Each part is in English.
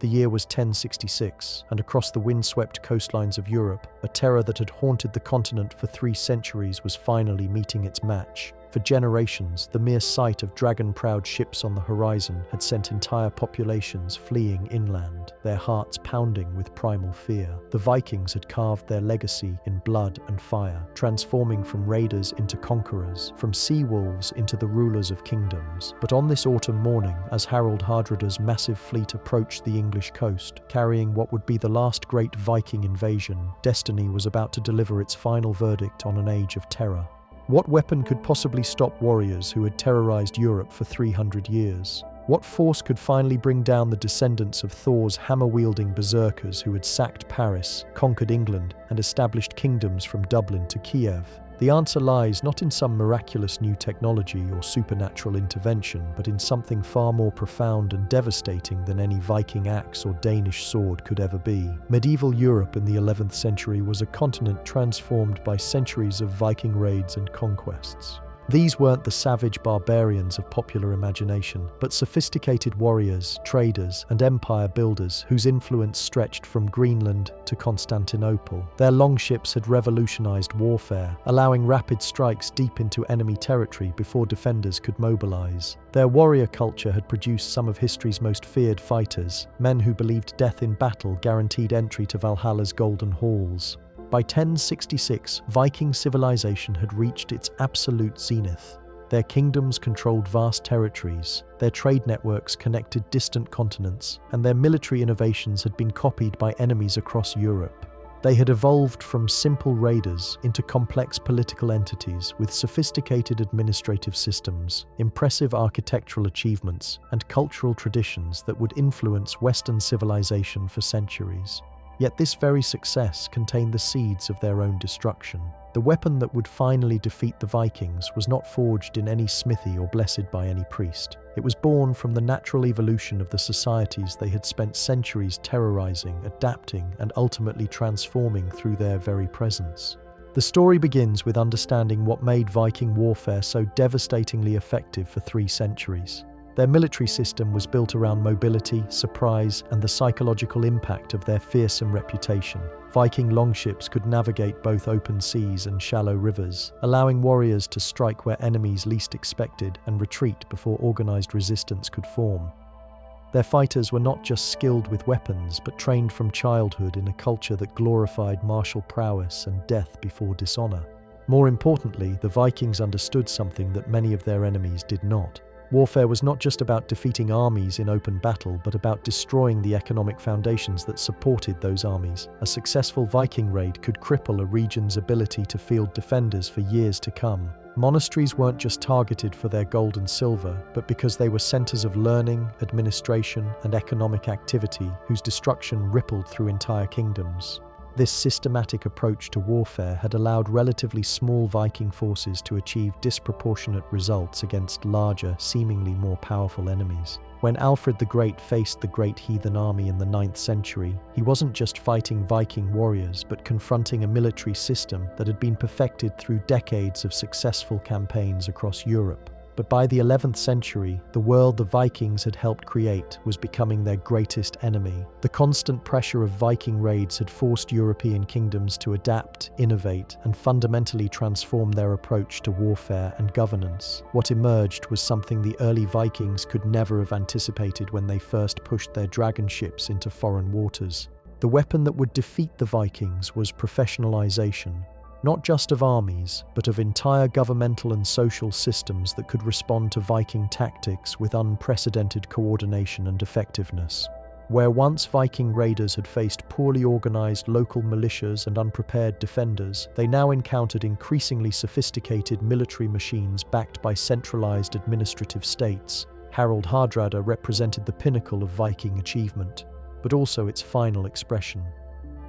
The year was 1066, and across the windswept coastlines of Europe, a terror that had haunted the continent for 3 centuries was finally meeting its match. For generations, the mere sight of dragon-prowed ships on the horizon had sent entire populations fleeing inland, their hearts pounding with primal fear. The Vikings had carved their legacy in blood and fire, transforming from raiders into conquerors, from sea wolves into the rulers of kingdoms. But on this autumn morning, as Harald Hardrada's massive fleet approached the English coast, carrying what would be the last great Viking invasion, destiny was about to deliver its final verdict on an age of terror. What weapon could possibly stop warriors who had terrorized Europe for 300 years? What force could finally bring down the descendants of Thor's hammer-wielding berserkers who had sacked Paris, conquered England, and established kingdoms from Dublin to Kiev? The answer lies not in some miraculous new technology or supernatural intervention, but in something far more profound and devastating than any Viking axe or Danish sword could ever be. Medieval Europe in the 11th century was a continent transformed by centuries of Viking raids and conquests. These weren't the savage barbarians of popular imagination, but sophisticated warriors, traders, and empire builders whose influence stretched from Greenland to Constantinople. Their longships had revolutionized warfare, allowing rapid strikes deep into enemy territory before defenders could mobilize. Their warrior culture had produced some of history's most feared fighters, men who believed death in battle guaranteed entry to Valhalla's golden halls. By 1066, Viking civilization had reached its absolute zenith. Their kingdoms controlled vast territories, their trade networks connected distant continents, and their military innovations had been copied by enemies across Europe. They had evolved from simple raiders into complex political entities with sophisticated administrative systems, impressive architectural achievements, and cultural traditions that would influence Western civilization for centuries. Yet this very success contained the seeds of their own destruction. The weapon that would finally defeat the Vikings was not forged in any smithy or blessed by any priest. It was born from the natural evolution of the societies they had spent centuries terrorizing, adapting, and ultimately transforming through their very presence. The story begins with understanding what made Viking warfare so devastatingly effective for 3 centuries. Their military system was built around mobility, surprise, and the psychological impact of their fearsome reputation. Viking longships could navigate both open seas and shallow rivers, allowing warriors to strike where enemies least expected and retreat before organized resistance could form. Their fighters were not just skilled with weapons, but trained from childhood in a culture that glorified martial prowess and death before dishonor. More importantly, the Vikings understood something that many of their enemies did not. Warfare was not just about defeating armies in open battle, but about destroying the economic foundations that supported those armies. A successful Viking raid could cripple a region's ability to field defenders for years to come. Monasteries weren't just targeted for their gold and silver, but because they were centers of learning, administration, and economic activity whose destruction rippled through entire kingdoms. This systematic approach to warfare had allowed relatively small Viking forces to achieve disproportionate results against larger, seemingly more powerful enemies. When Alfred the Great faced the great heathen army in the 9th century, he wasn't just fighting Viking warriors, but confronting a military system that had been perfected through decades of successful campaigns across Europe. But by the 11th century, the world the Vikings had helped create was becoming their greatest enemy. The constant pressure of Viking raids had forced European kingdoms to adapt, innovate, and fundamentally transform their approach to warfare and governance. What emerged was something the early Vikings could never have anticipated when they first pushed their dragon ships into foreign waters. The weapon that would defeat the Vikings was professionalization. Not just of armies, but of entire governmental and social systems that could respond to Viking tactics with unprecedented coordination and effectiveness. Where once Viking raiders had faced poorly organized local militias and unprepared defenders, they now encountered increasingly sophisticated military machines backed by centralized administrative states. Harald Hardrada represented the pinnacle of Viking achievement, but also its final expression.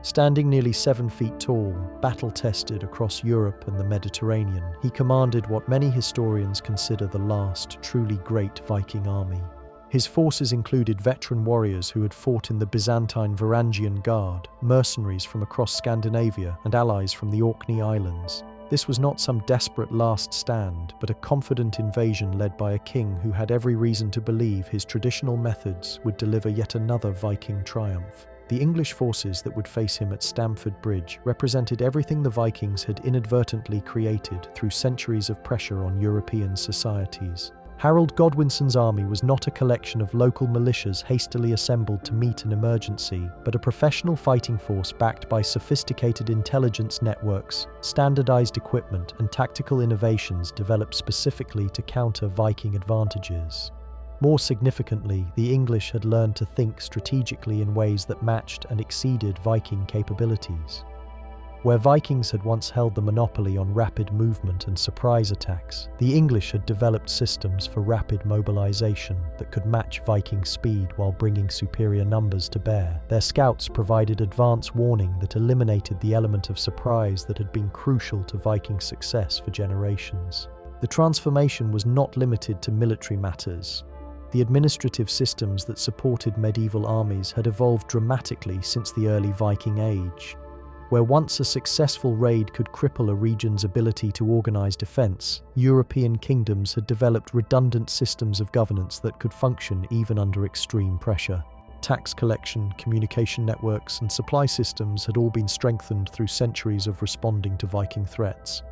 Standing nearly 7 feet tall, battle-tested across Europe and the Mediterranean, he commanded what many historians consider the last truly great Viking army. His forces included veteran warriors who had fought in the Byzantine Varangian Guard, mercenaries from across Scandinavia, and allies from the Orkney Islands. This was not some desperate last stand, but a confident invasion led by a king who had every reason to believe his traditional methods would deliver yet another Viking triumph. The English forces that would face him at Stamford Bridge represented everything the Vikings had inadvertently created through centuries of pressure on European societies. Harold Godwinson's army was not a collection of local militias hastily assembled to meet an emergency, but a professional fighting force backed by sophisticated intelligence networks, standardized equipment, and tactical innovations developed specifically to counter Viking advantages. More significantly, the English had learned to think strategically in ways that matched and exceeded Viking capabilities. Where Vikings had once held the monopoly on rapid movement and surprise attacks, the English had developed systems for rapid mobilization that could match Viking speed while bringing superior numbers to bear. Their scouts provided advance warning that eliminated the element of surprise that had been crucial to Viking success for generations. The transformation was not limited to military matters. The administrative systems that supported medieval armies had evolved dramatically since the early Viking Age. Where once a successful raid could cripple a region's ability to organize defense, European kingdoms had developed redundant systems of governance that could function even under extreme pressure. Tax collection, communication networks, and supply systems had all been strengthened through centuries of responding to Viking threats.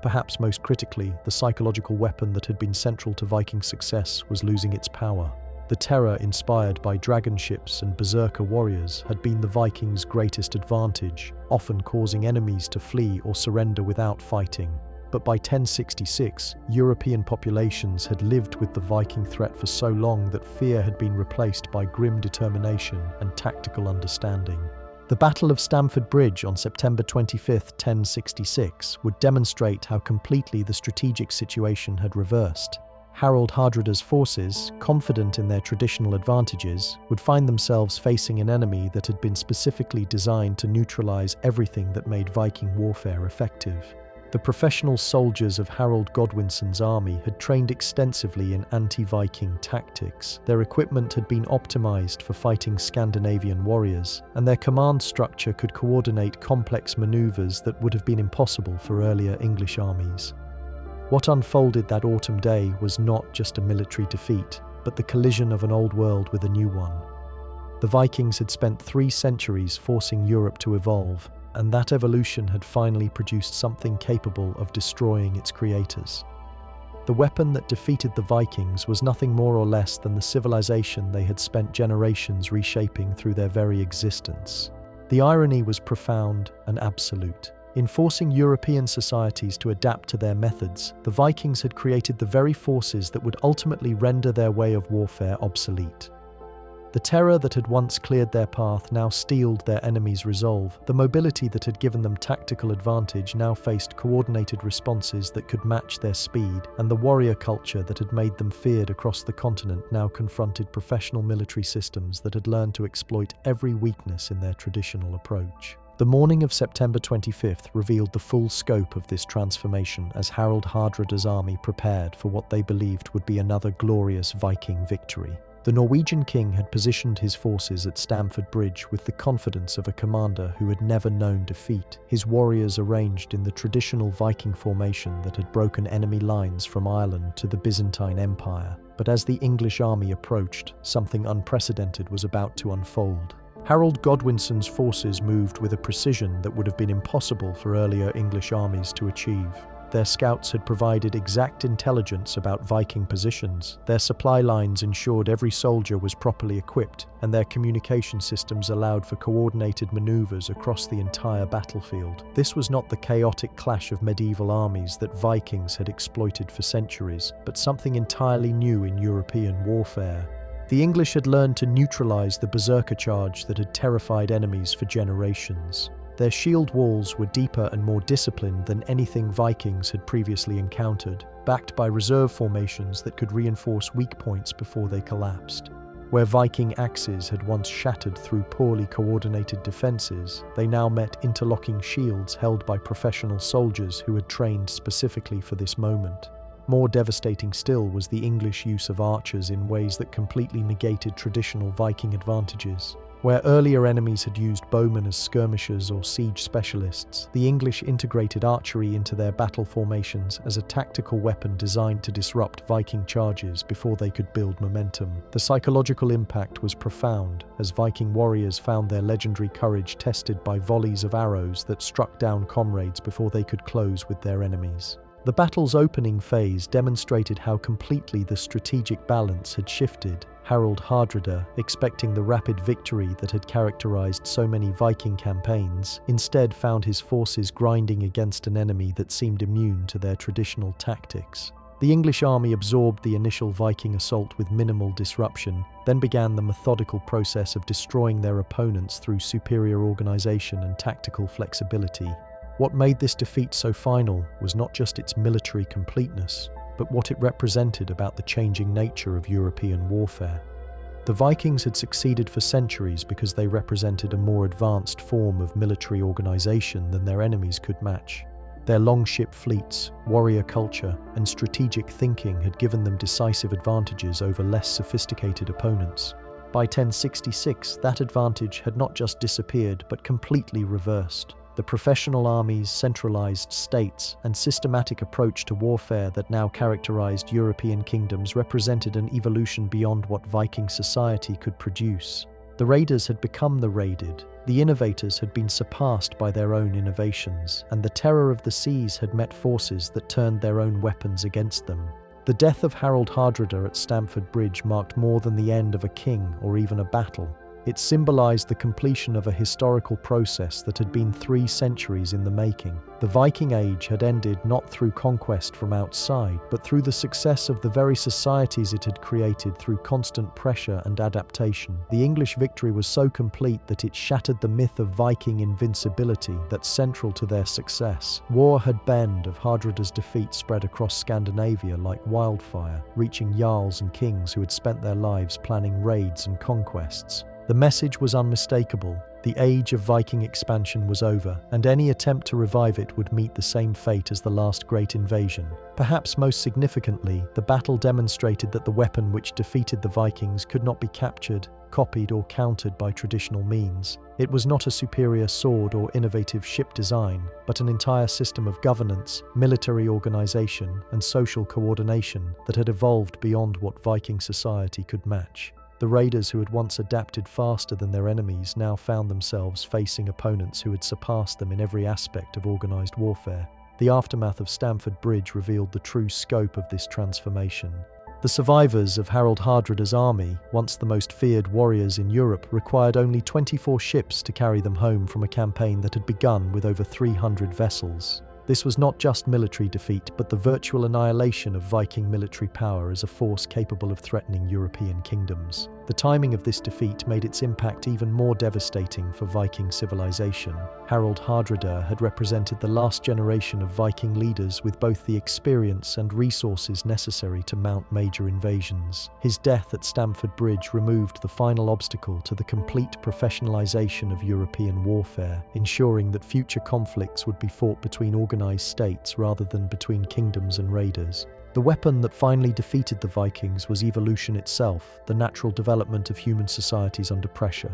Perhaps most critically, the psychological weapon that had been central to Viking success was losing its power. The terror inspired by dragon ships and berserker warriors had been the Vikings' greatest advantage, often causing enemies to flee or surrender without fighting. But by 1066, European populations had lived with the Viking threat for so long that fear had been replaced by grim determination and tactical understanding. The Battle of Stamford Bridge on September 25, 1066, would demonstrate how completely the strategic situation had reversed. Harold Hardrada's forces, confident in their traditional advantages, would find themselves facing an enemy that had been specifically designed to neutralize everything that made Viking warfare effective. The professional soldiers of Harold Godwinson's army had trained extensively in anti-Viking tactics. Their equipment had been optimized for fighting Scandinavian warriors, and their command structure could coordinate complex maneuvers that would have been impossible for earlier English armies. What unfolded that autumn day was not just a military defeat, but the collision of an old world with a new one. The Vikings had spent 3 centuries forcing Europe to evolve, and that evolution had finally produced something capable of destroying its creators. The weapon that defeated the Vikings was nothing more or less than the civilization they had spent generations reshaping through their very existence. The irony was profound and absolute. In forcing European societies to adapt to their methods, the Vikings had created the very forces that would ultimately render their way of warfare obsolete. The terror that had once cleared their path now steeled their enemies' resolve. The mobility that had given them tactical advantage now faced coordinated responses that could match their speed, and the warrior culture that had made them feared across the continent now confronted professional military systems that had learned to exploit every weakness in their traditional approach. The morning of September 25th revealed the full scope of this transformation as Harold Hardrada's army prepared for what they believed would be another glorious Viking victory. The Norwegian king had positioned his forces at Stamford Bridge with the confidence of a commander who had never known defeat, his warriors arranged in the traditional Viking formation that had broken enemy lines from Ireland to the Byzantine Empire. But as the English army approached, something unprecedented was about to unfold. Harold Godwinson's forces moved with a precision that would have been impossible for earlier English armies to achieve. Their scouts had provided exact intelligence about Viking positions, their supply lines ensured every soldier was properly equipped, and their communication systems allowed for coordinated maneuvers across the entire battlefield. This was not the chaotic clash of medieval armies that Vikings had exploited for centuries, but something entirely new in European warfare. The English had learned to neutralize the berserker charge that had terrified enemies for generations. Their shield walls were deeper and more disciplined than anything Vikings had previously encountered, backed by reserve formations that could reinforce weak points before they collapsed. Where Viking axes had once shattered through poorly coordinated defenses, they now met interlocking shields held by professional soldiers who had trained specifically for this moment. More devastating still was the English use of archers in ways that completely negated traditional Viking advantages. Where earlier enemies had used bowmen as skirmishers or siege specialists, the English integrated archery into their battle formations as a tactical weapon designed to disrupt Viking charges before they could build momentum. The psychological impact was profound, as Viking warriors found their legendary courage tested by volleys of arrows that struck down comrades before they could close with their enemies. The battle's opening phase demonstrated how completely the strategic balance had shifted. Harald Hardrada, expecting the rapid victory that had characterized so many Viking campaigns, instead found his forces grinding against an enemy that seemed immune to their traditional tactics. The English army absorbed the initial Viking assault with minimal disruption, then began the methodical process of destroying their opponents through superior organization and tactical flexibility. What made this defeat so final was not just its military completeness, but what it represented about the changing nature of European warfare. The Vikings had succeeded for centuries because they represented a more advanced form of military organization than their enemies could match. Their long-ship fleets, warrior culture, and strategic thinking had given them decisive advantages over less sophisticated opponents. By 1066, that advantage had not just disappeared, but completely reversed. The professional armies, centralized states, and systematic approach to warfare that now characterized European kingdoms represented an evolution beyond what Viking society could produce. The raiders had become the raided, the innovators had been surpassed by their own innovations, and the terror of the seas had met forces that turned their own weapons against them. The death of Harald Hardrada at Stamford Bridge marked more than the end of a king or even a battle. It symbolized the completion of a historical process that had been 3 centuries in the making. The Viking Age had ended not through conquest from outside, but through the success of the very societies it had created through constant pressure and adaptation. The English victory was so complete that it shattered the myth of Viking invincibility that's central to their success. War had been of Hardrada's defeat spread across Scandinavia like wildfire, reaching jarls and kings who had spent their lives planning raids and conquests. The message was unmistakable. The age of Viking expansion was over, and any attempt to revive it would meet the same fate as the last great invasion. Perhaps most significantly, the battle demonstrated that the weapon which defeated the Vikings could not be captured, copied, or countered by traditional means. It was not a superior sword or innovative ship design, but an entire system of governance, military organization, and social coordination that had evolved beyond what Viking society could match. The raiders who had once adapted faster than their enemies now found themselves facing opponents who had surpassed them in every aspect of organized warfare. The aftermath of Stamford Bridge revealed the true scope of this transformation. The survivors of Harald Hardrada's army, once the most feared warriors in Europe, required only 24 ships to carry them home from a campaign that had begun with over 300 vessels. This was not just military defeat, but the virtual annihilation of Viking military power as a force capable of threatening European kingdoms. The timing of this defeat made its impact even more devastating for Viking civilization. Harald Hardrada had represented the last generation of Viking leaders with both the experience and resources necessary to mount major invasions. His death at Stamford Bridge removed the final obstacle to the complete professionalization of European warfare, ensuring that future conflicts would be fought between organized states rather than between kingdoms and raiders. The weapon that finally defeated the Vikings was evolution itself, the natural development of human societies under pressure.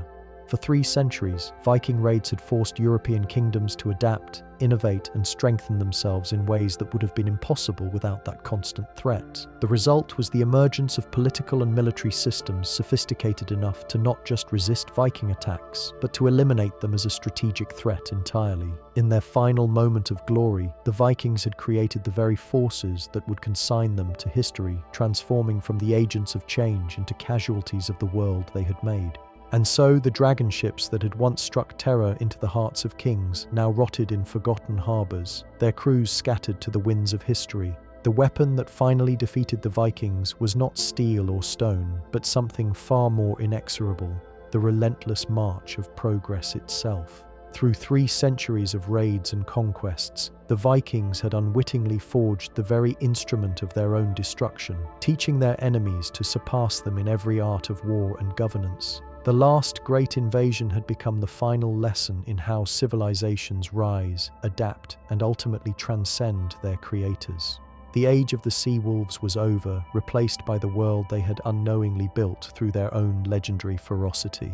For 3 centuries, Viking raids had forced European kingdoms to adapt, innovate, and strengthen themselves in ways that would have been impossible without that constant threat. The result was the emergence of political and military systems sophisticated enough to not just resist Viking attacks, but to eliminate them as a strategic threat entirely. In their final moment of glory, the Vikings had created the very forces that would consign them to history, transforming from the agents of change into casualties of the world they had made. And so the dragon ships that had once struck terror into the hearts of kings now rotted in forgotten harbours, their crews scattered to the winds of history. The weapon that finally defeated the Vikings was not steel or stone, but something far more inexorable, the relentless march of progress itself. Through 3 centuries of raids and conquests, the Vikings had unwittingly forged the very instrument of their own destruction, teaching their enemies to surpass them in every art of war and governance. The last great invasion had become the final lesson in how civilizations rise, adapt, and ultimately transcend their creators. The age of the sea wolves was over, replaced by the world they had unknowingly built through their own legendary ferocity.